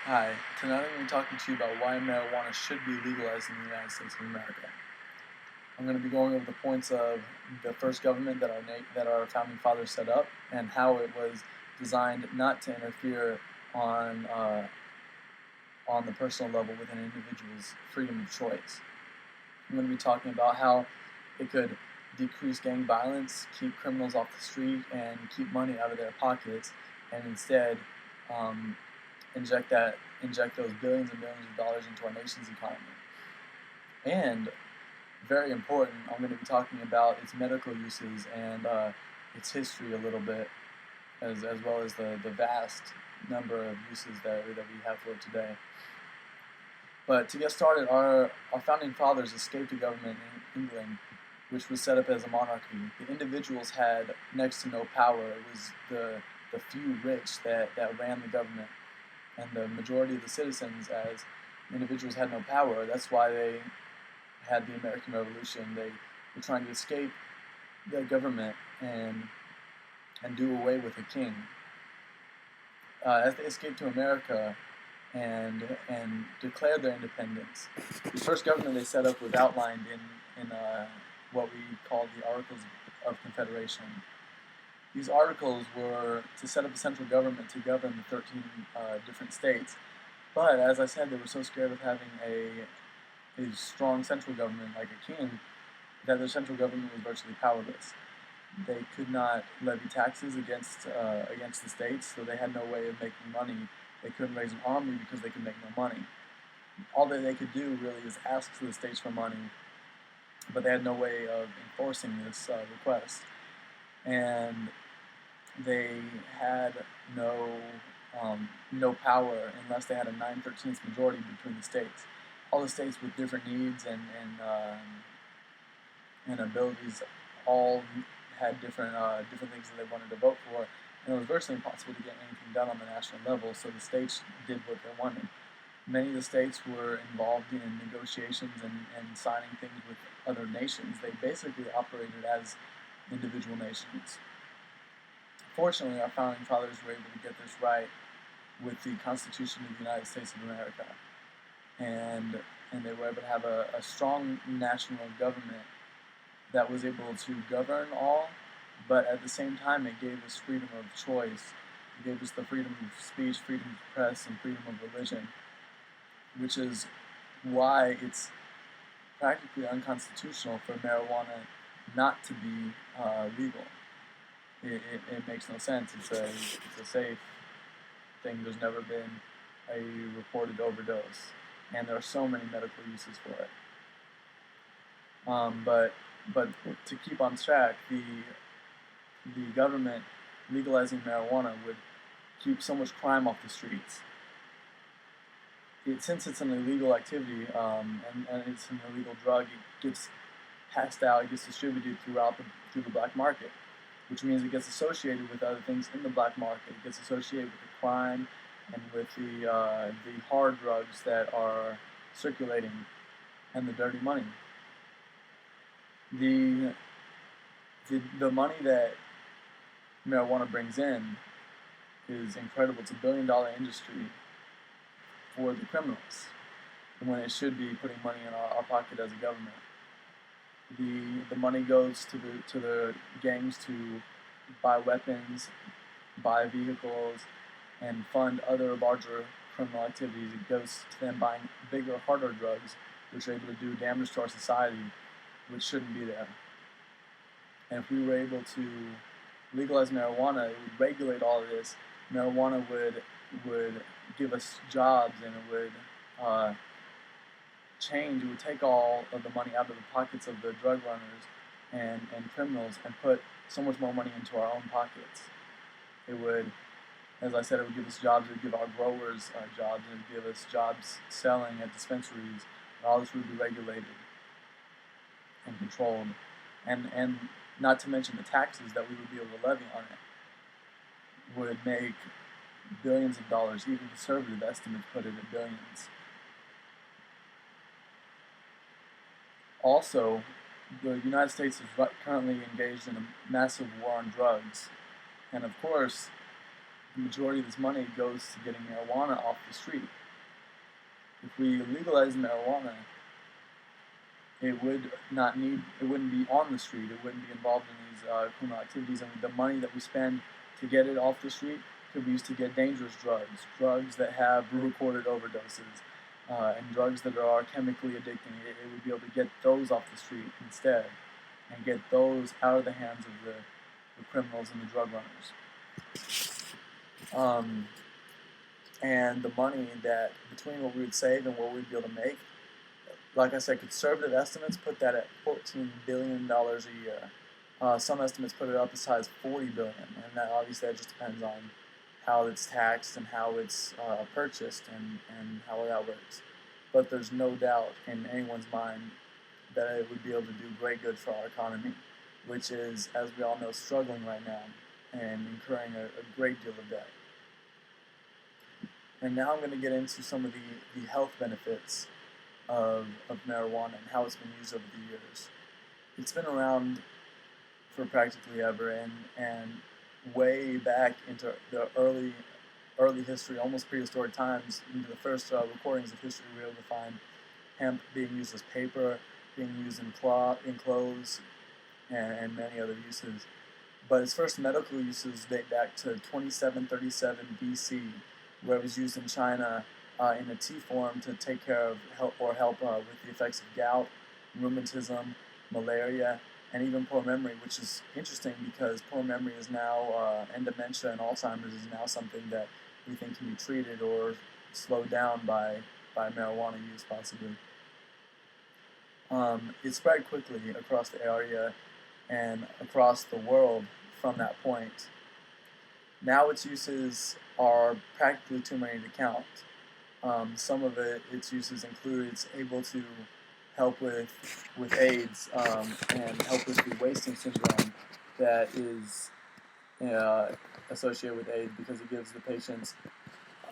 Hi, tonight I'm going to be talking to you about why marijuana should be legalized in the United States of America. I'm going to be going over the points of the first government that our founding fathers set up and how it was designed not to interfere on on the personal level with an individual's freedom of choice. I'm going to be talking about how it could decrease gang violence, keep criminals off the street, and keep money out of their pockets, and instead um, inject those billions and billions of dollars into our nation's economy. And very important, I'm going to be talking about its medical uses and its history a little bit, as well as the vast number of uses that we have for it today. But to get started, our founding fathers escaped a government in England which was set up as a monarchy. The individuals had next to no power. It was the few rich that ran the government, and the majority of the citizens, as individuals, had no power. That's why they had the American Revolution. They were trying to escape the government and do away with the king. As they escaped to America and declared their independence, the first government they set up was outlined in what we call the Articles of Confederation. These articles were to set up a central government to govern the 13 different states. But as I said, they were so scared of having a strong central government like a king that their central government was virtually powerless. They could not levy taxes against the states, so they had no way of making money. They couldn't raise an army because they could make no money. All that they could do really is ask the states for money, but they had no way of enforcing this request. And they had no power unless they had a 9/13 majority between the states. All the states with different needs and abilities all had different things that they wanted to vote for, and it was virtually impossible to get anything done on the national level. So the states did what they wanted. Many of the states were involved in negotiations and signing things with other nations. They basically operated as individual nations. Fortunately, our founding fathers were able to get this right with the Constitution of the United States of America, and they were able to have a strong national government that was able to govern all, but at the same time it gave us freedom of choice. It gave us the freedom of speech, freedom of press, and freedom of religion, which is why it's practically unconstitutional for marijuana not to be legal. It makes no sense. It's a safe thing. There's never been a reported overdose, and there are so many medical uses for it. But to keep on track, the government legalizing marijuana would keep so much crime off the streets. Since it's an illegal activity and it's an illegal drug, it gets passed out, it gets distributed through the black market, which means it gets associated with other things in the black market. It gets associated with the crime and with the hard drugs that are circulating and the dirty money. The money that marijuana brings in is incredible. It's $1 billion industry for the criminals, when it should be putting money in our pocket as a government. The money goes to the gangs to buy weapons, buy vehicles, and fund other larger criminal activities. It goes to them buying bigger, harder drugs, which are able to do damage to our society, which shouldn't be there. And if we were able to legalize marijuana, it would regulate all of this. Marijuana would give us jobs, and it would change. It would take all of the money out of the pockets of the drug runners and criminals and put so much more money into our own pockets. It would, as I said, it would give us jobs. It would give our growers jobs. It would give us jobs selling at dispensaries. And all this would be regulated and controlled, and not to mention the taxes that we would be able to levy on it would make billions of dollars. Even conservative estimates put it at billions. Also, the United States is currently engaged in a massive war on drugs, and of course, the majority of this money goes to getting marijuana off the street. If we legalize marijuana, it wouldn't be on the street. It wouldn't be involved in these criminal activities, and the money that we spend to get it off the street could be used to get dangerous drugs that have recorded overdoses, and drugs that are chemically addicting. It would be able to get those off the street instead, and get those out of the hands of the criminals and the drug runners. And the money that, between what we would save and what we'd be able to make, like I said, conservative estimates put that at $14 billion a year. Some estimates put it up as high as $40 billion, and that obviously that just depends on how it's taxed and how it's purchased and how that works. But there's no doubt in anyone's mind that it would be able to do great good for our economy, which is, as we all know, struggling right now and incurring a great deal of debt. And now I'm going to get into some of the health benefits of marijuana and how it's been used over the years. It's been around for practically ever, and way back into the early history, almost prehistoric times, into the first recordings of history, we were able to find hemp being used as paper, being used in clothes, and many other uses. But its first medical uses date back to 2737 BC, where it was used in China in a tea form to take care of help with the effects of gout, rheumatism, malaria, and even poor memory, which is interesting because poor memory is now, and dementia and Alzheimer's is now something that we think can be treated or slowed down by marijuana use, possibly. It spread quickly across the area and across the world from that point. Now its uses are practically too many to count. Some of its uses include it's able to help with AIDS and help with the wasting syndrome that is associated with AIDS, because it gives the patients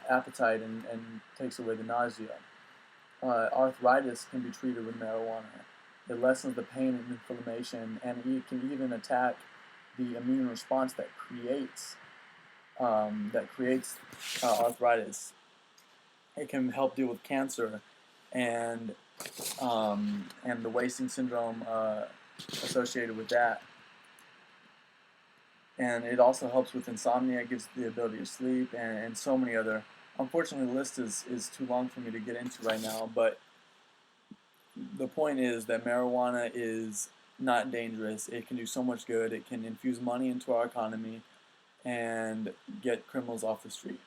appetite and takes away the nausea. Arthritis can be treated with marijuana. It lessens the pain and inflammation, and it can even attack the immune response that creates arthritis. It can help deal with cancer and the wasting syndrome associated with that. And it also helps with insomnia. It gives the ability to sleep, and so many other. Unfortunately, the list is too long for me to get into right now, but the point is that marijuana is not dangerous. It can do so much good. It can infuse money into our economy and get criminals off the street.